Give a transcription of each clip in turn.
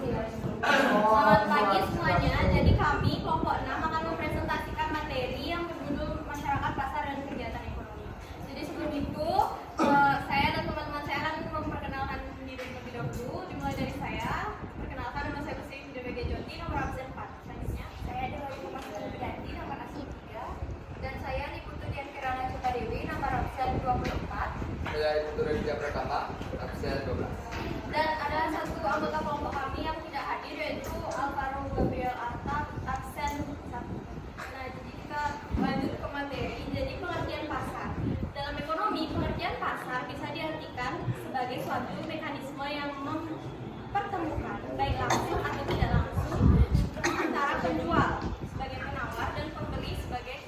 Selamat pagi semuanya. Jadi kami kelompok 6 akan mempresentasikan materi yang berjudul Masyarakat Pasar dan Kegiatan Ekonomi. Jadi sebelum itu saya dan teman-teman saya akan memperkenalkan diri terlebih dahulu. Dimulai dari saya. Perkenalkan, nama saya Putri DBG Joti, nomor absen 4. Selanjutnya saya Dewi Masuk Widianti, nomor absen 3. Dan saya Niputu Dian Kirana Sukadewi, nomor absen 24. Saya Ibu Redia Pratama, absen 12. Dan ada satu anggota kelompok kami yang tidak hadir, yaitu Alvaro Gabriel Arta, absen 1. Nah, jadi kita lanjut ke materi. Jadi pengertian pasar. Dalam ekonomi, pengertian pasar bisa diartikan sebagai suatu mekanisme yang mempertemukan baik langsung atau tidak langsung antara penjual sebagai penawar dan pembeli sebagai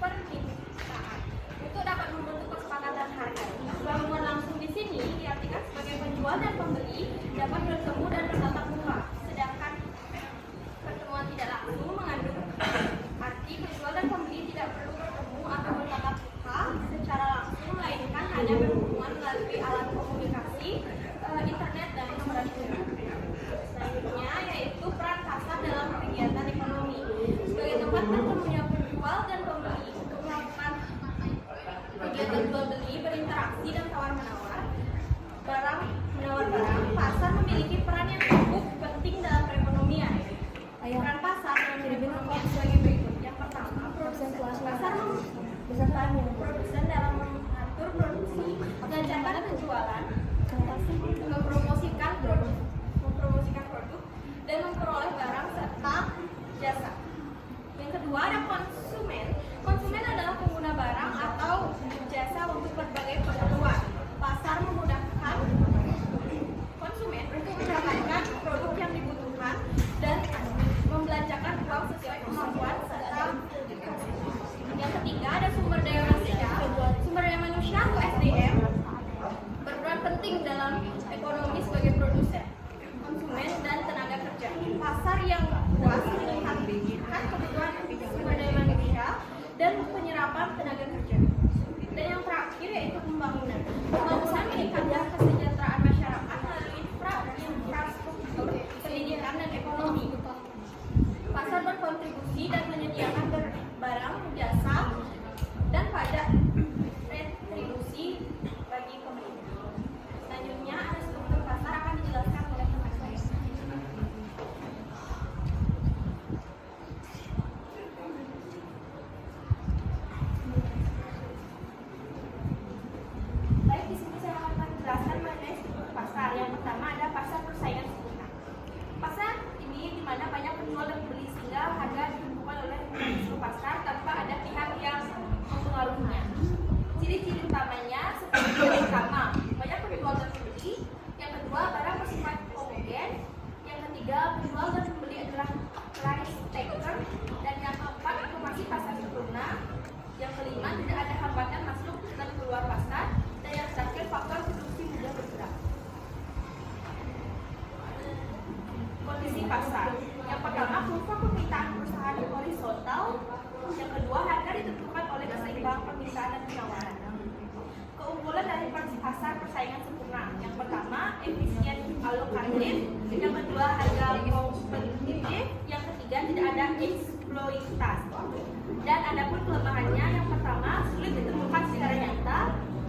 permintaan untuk dapat membentuk kesepakatan harga. Pertemuan langsung di sini diartikan sebagai penjual dan pembeli dapat bertemu dan bertatap muka, sedangkan pertemuan tidak langsung mengandung arti penjual dan pembeli tidak perlu bertemu atau bertatap muka secara langsung, melainkan hanya berhubungan melalui alat komunikasi, internet dan komunikasi. Selanjutnya yaitu peran pasar dalam kegiatan ekonomi sebagai tempat bertemunya penjual dan pembeli untuk melakukan kegiatan jual beli, berinteraksi dan tawar menawar barang. Pasar memiliki peran yang cukup penting dalam perekonomian. Peran pasar dalam perekonomian sebagai berikut. Yang pertama, pasar produsen dalam mengatur produksi, melancarkan penjualan, mempromosikan produk dan memperoleh barang serta jasa. Yang kedua, ada konsumen. Konsumen adalah pengguna barang atau jasa untuk berbagai keperluan. Pasar memudahkan konsumen untuk mendapatkan produk yang dibutuhkan dan membelanjakan uang sesuai kemampuan serta. Yang ketiga, ada sumber daya manusia. Sumber daya manusia atau SDM berperan penting dalam ekonomi sebagai produsen, konsumen dan tenaga kerja. Pasar yang puas melihat kebutuhan sumber daya manusia dan penyerapan tenaga kerja. Dan yang terakhir yaitu pembangunan. Pembangunan meningkatkan kesejahteraan masyarakat melalui infrastruktur, pendidikan dan ekonomi. Pasar berkontribusi dan menyediakan barang, jasa, dan pajak retribusi bagi pemerintah. Selanjutnya ada struktur pasar akan dijelaskan oleh teman saya. Baik, di sini saya akan menjelaskan mengenai struktur pasar. Yang pertama ada pasar persaingan sempurna. Pasar ini di mana banyak penjual dan pembeli sehingga harga ditentukan oleh mekanisme pasar tanpa ada pihak yang mempengaruhinya. Ciri-ciri utamanya seperti yang pertama, banyak penjual dan pembeli. Yang kedua, barang bersifat homogen. Yang ketiga, penjual dan pembeli adalah price taker. Dan yang keempat, informasi pasar sempurna. Yang kelima, tidak ada hambatan masuk dan keluar pasar. Dan yang terakhir, faktor produksi mudah bergerak. Kondisi pasar. Yang pertama, kurva permintaan perusahaan horizontal. Yang kedua, harga ditentukan oleh keseimbangan permintaan dan penawaran. Keunggulan dari pasar persaingan sempurna. Yang pertama, efisien alokatif. Yang kedua, harga kompetitif. Yang ketiga, tidak ada eksploitasi. Dan adapun kelemahannya, yang pertama, sulit ditemukan secara nyata.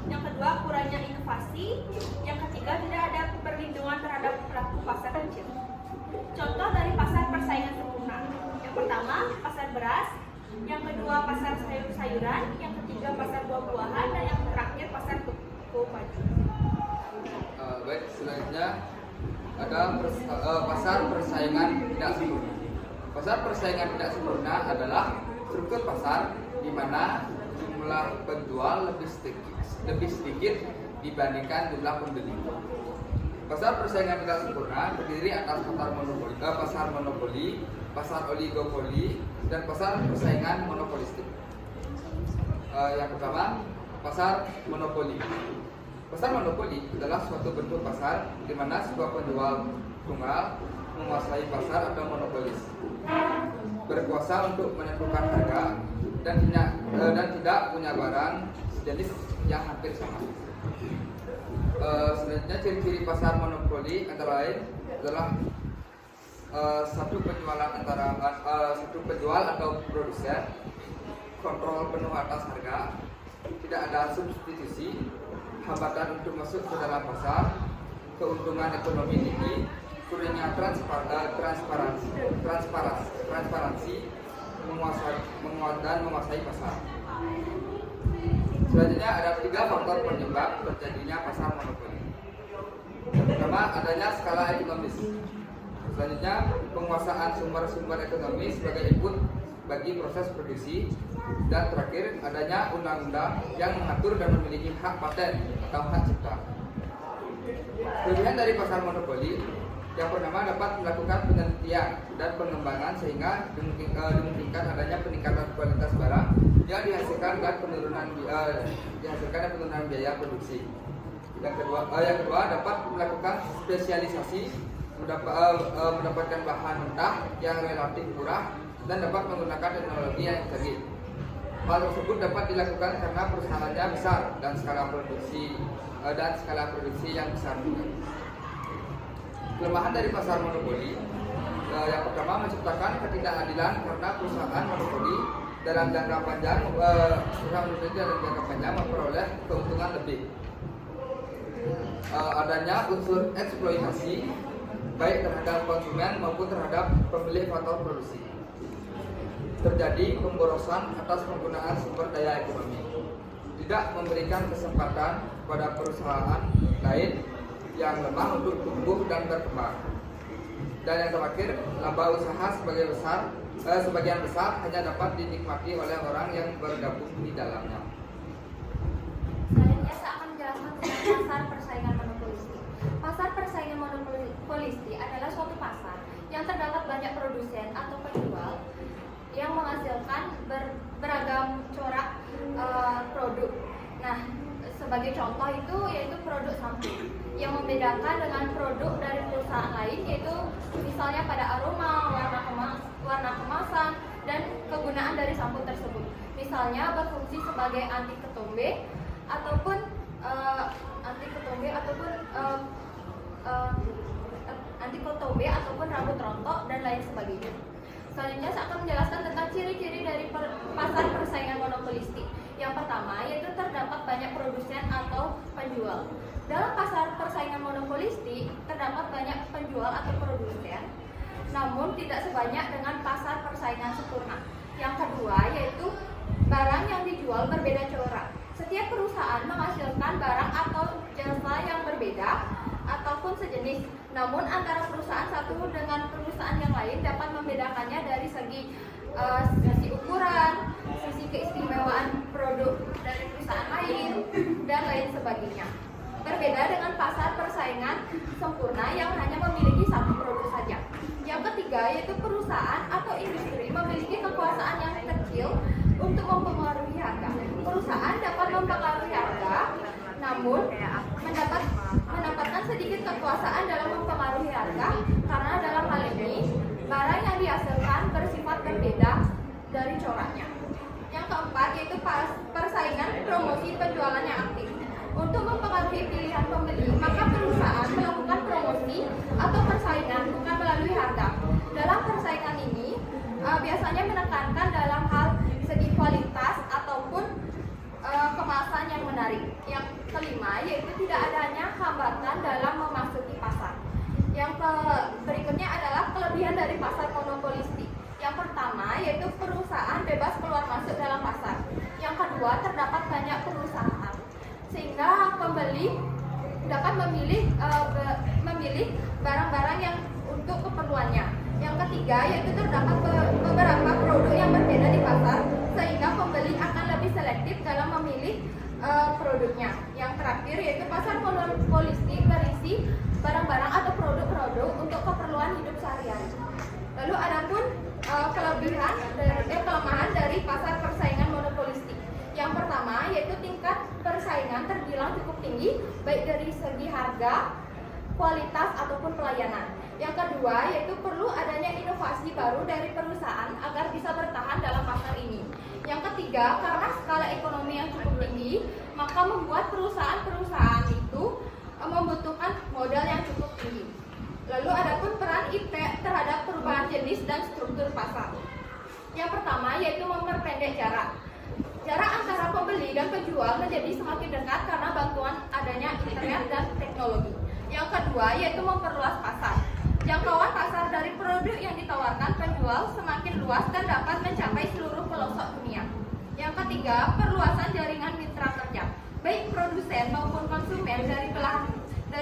Yang kedua, kurangnya inovasi. Yang ketiga, tidak ada perlindungan terhadap pelaku pasar kecil. Contoh dari pasar persaingan sempurna. Yang pertama, pasar beras. Yang kedua, pasar sayur-sayuran. Yang ketiga, pasar buah-buahan. Dan yang terakhir, pasar toko baju. Baik, selanjutnya ada pasar persaingan tidak sempurna. Pasar persaingan tidak sempurna adalah struktur pasar di mana jumlah penjual lebih sedikit dibandingkan jumlah pembeli. Pasar persaingan tidak sempurna terdiri atas pasar monopoli, pasar oligopoli, dan pasar persaingan monopolistik. Yang pertama, pasar monopoli. Pasar monopoli adalah suatu bentuk pasar di mana sebuah penjual tunggal menguasai pasar atau monopolis, berkuasa untuk menentukan harga dan tidak punya barang sejenis yang hampir sama. Selanjutnya ciri-ciri pasar monopoli antara lain adalah satu penjual atau produsen, kontrol penuh atas harga, tidak ada substitusi, hambatan untuk masuk ke dalam pasar, keuntungan ekonomi tinggi, kurangnya transparansi, menguasai pasar. Selanjutnya ada 3 faktor penyebab terjadinya pasar monopoli. Yang pertama, adanya skala ekonomis. Selanjutnya, penguasaan sumber-sumber ekonomi sebagai input bagi proses produksi. Dan terakhir, adanya undang-undang yang mengatur dan memiliki hak paten atau hak cipta. Kelebihan dari pasar monopoli, yang pertama dapat melakukan penelitian dan pengembangan sehingga dimungkinkan adanya peningkatan kualitas barang yang dihasilkan dan penurunan biaya produksi. Yang kedua dapat melakukan spesialisasi, mendapatkan bahan mentah yang relatif murah dan dapat menggunakan teknologi yang canggih. Hal tersebut dapat dilakukan karena perusahaannya besar dan skala produksi yang besar juga. Kelemahan dari pasar monopoli, yang pertama menciptakan ketidakadilan karena perusahaan monopoli dalam jangka panjang memperoleh keuntungan lebih. Adanya unsur eksploitasi baik terhadap konsumen maupun terhadap pemilik faktor produksi. Terjadi pemborosan atas penggunaan sumber daya ekonomi. Tidak memberikan kesempatan pada perusahaan lain yang lemah untuk tumbuh dan berkembang. Dan yang terakhir, laba usaha sebagian besar hanya dapat dinikmati oleh orang yang bergabung di dalamnya. Selanjutnya saya akan menjelaskan tentang pasar persaingan monopolistik. Pasar persaingan monopolistik adalah suatu pasar yang terdapat banyak produsen atau penjual yang menghasilkan beragam corak produk. Nah, sebagai contoh itu yaitu produk sampo. Yang membedakan dengan produk dari perusahaan lain yaitu misalnya pada aroma, warna kemasan, dan kegunaan dari sampo tersebut. Misalnya berfungsi sebagai anti ketombe ataupun rambut rontok dan lain sebagainya. Selanjutnya saya akan menjelaskan tentang ciri-ciri dari pasar persaingan monopolistik. Yang pertama yaitu terdapat banyak produsen atau penjual. Dalam pasar persaingan monopolistik terdapat banyak penjual atau produsen, namun tidak sebanyak dengan pasar persaingan sempurna. Yang kedua yaitu barang yang dijual berbeda corak. Setiap perusahaan menghasilkan barang atau jasa yang berbeda ataupun sejenis. Namun antara perusahaan satu dengan perusahaan yang lain dapat membedakannya dari segi ukuran, sisi keistimewaan produk dari perusahaan lain, dan lain sebagainya. Berbeda dengan pasar persaingan sempurna yang hanya memiliki satu produk saja. Yang ketiga yaitu perusahaan atau industri memiliki kekuasaan yang kecil untuk mempengaruhi harga. Perusahaan dapat mempengaruhi harga, namun mendapatkan sedikit kekuasaan dalam mempengaruhi harga karena dalam hal ini barang yang dihasilkan bersifat berbeda dari coraknya. Yang keempat yaitu persaingan promosi penjualan yang aktif. Untuk mempengaruhi pilihan pembeli, maka perusahaan melakukan promosi atau persaingan bukan melalui harga. Dalam persaingan ini biasanya menekankan dalam hal segi kualitas ataupun kemasan yang menarik. Yang kelima yaitu tidak adanya hambatan dalam memasuki pasar. Yang berikutnya adalah kelebihan dari pasar monopolistik. Yang pertama yaitu perusahaan bebas keluar masuk dalam pasar. Yang kedua terdapat banyak perusahaan sehingga pembeli dapat memilih barang-barang yang untuk keperluannya. Yang ketiga yaitu terdapat beberapa produk yang berbeda di pasar sehingga pembeli akan lebih selektif dalam memilih produknya. Yang terakhir yaitu pasar monopolistik berisi barang-barang atau produk-produk untuk keperluan hidup sehari-hari. Lalu adapun kelemahan dari pasar persaingan monopolistik. Yang pertama yaitu tingkat persaingan terbilang cukup tinggi baik dari segi harga, kualitas ataupun pelayanan. Yang kedua yaitu perlu adanya inovasi baru dari perusahaan agar bisa bertahan dalam pasar ini. Yang ketiga, karena skala ekonomi yang cukup tinggi, maka membuat perusahaan-perusahaan itu membutuhkan modal yang cukup tinggi. Lalu adapun peran IP terhadap jenis dan struktur pasar. Yang pertama yaitu memperpendek jarak. Jarak antara pembeli dan penjual menjadi semakin dekat karena bantuan adanya internet dan teknologi. Yang kedua yaitu memperluas pasar. Jangkauan pasar dari produk yang ditawarkan penjual semakin luas dan dapat mencapai seluruh pelosok dunia. Yang ketiga, perluasan jaringan mitra kerja. Baik produsen maupun konsumen dari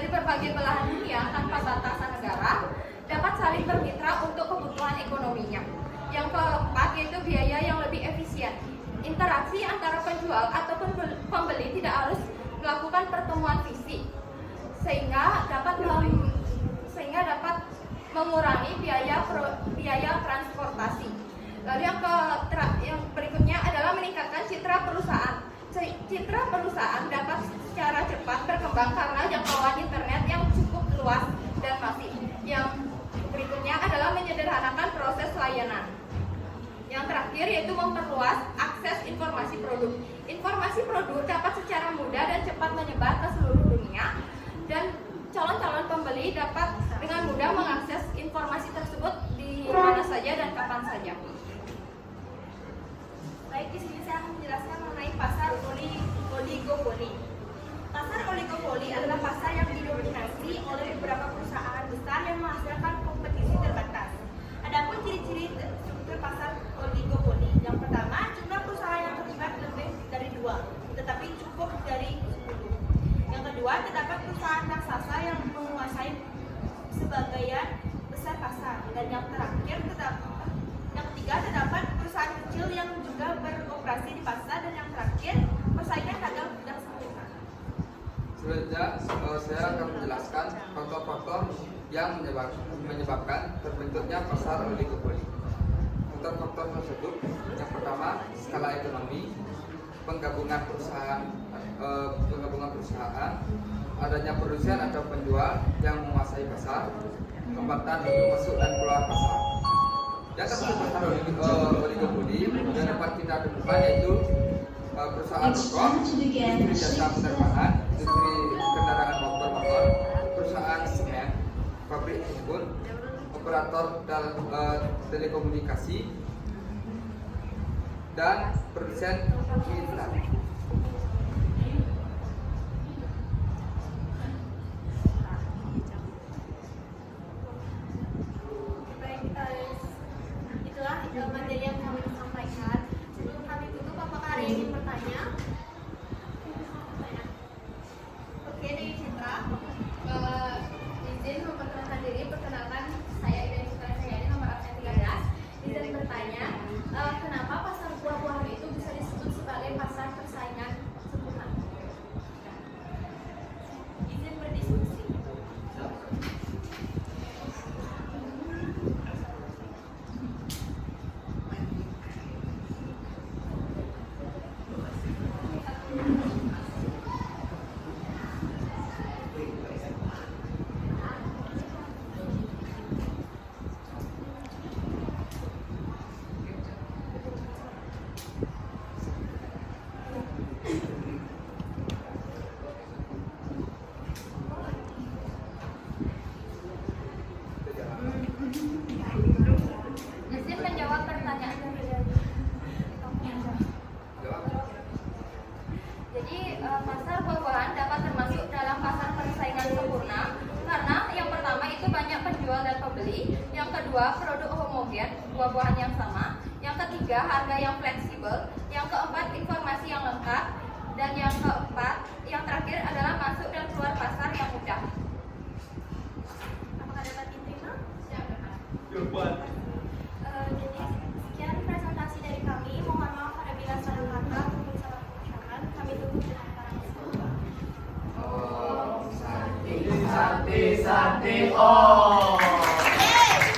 berbagai belahan dunia tanpa batasan negara dapat saling bermitra untuk kebutuhan ekonominya. Yang keempat yaitu biaya yang lebih efisien. Interaksi antara penjual atau pembeli tidak harus melakukan pertemuan fisik sehingga dapat mengurangi biaya transportasi. Lalu yang berikutnya adalah meningkatkan citra perusahaan. Citra perusahaan dapat secara cepat berkembang karena jangkauan internet yang cukup luas dan masif. Yang berikutnya adalah menyederhanakan proses layanan. Yang terakhir yaitu memperluas akses informasi produk. Informasi produk dapat secara mudah dan cepat menyebar ke seluruh dunia dan calon-calon pembeli dapat dengan mudah mengakses informasi tersebut di mana saja dan kapan saja. Baik, di sini saya akan menjelaskan mengenai pasar oligopoli. Pasar oligopoli adalah pasar yang didominasi oleh beberapa perusahaan besar yang menghasilkan kompetisi terbatas. Adapun ciri-ciri struktur pasar oligopoli, yang pertama, jumlah perusahaan yang terlibat lebih dari 2, tetapi cukup dari 10. Yang kedua, terdapat perusahaan raksasa yang menguasai sebagian besar pasar. Dan yang ketiga, terdapat perusahaan kecil yang juga beroperasi di pasar. Dan yang terakhir, persaingan dagang tidak sempurna. Selanjutnya, saya akan menjelaskan faktor-faktor yang menyebabkan terbentuknya pasar oligopoli. Faktor-faktor tersebut, yang pertama, skala ekonomi, penggabungan perusahaan, adanya produsen atau penjual yang menguasai pasar, kekuatan untuk masuk dan keluar pasar. Yang kedua, pasar oligopoli yang dapat kita temukan yaitu perusahaan rokok, industri jasa penerbangan, industri kendaraan bermotor, perusahaan semen, pabrik timbun, operator telekomunikasi, dan produsen internet. Itulah materi yang kami sampaikan. Sebelum kami tutup, apakah ada yang ingin bertanya? Oke, dari Citra, izin memperkenalkan diri. Perkenalkan, saya identitas saya ini nomor absen 13. Izin bertanya, kenapa pasar buah-buahan itu bisa disebut sebagai pasar persaingan sempurna? Izin berdiskusi. Izin menjawab pertanyaan Jadi pasar buah-buahan dapat termasuk dalam pasar persaingan sempurna karena yang pertama itu banyak penjual dan pembeli, yang kedua produk homogen, buah-buahan yang sama, yang ketiga harga yang fleksibel, yang keempat informasi yang lengkap, dan yang terakhir adalah masuk dan keluar pasar yang mudah. Apakah dapat diterima? Siap.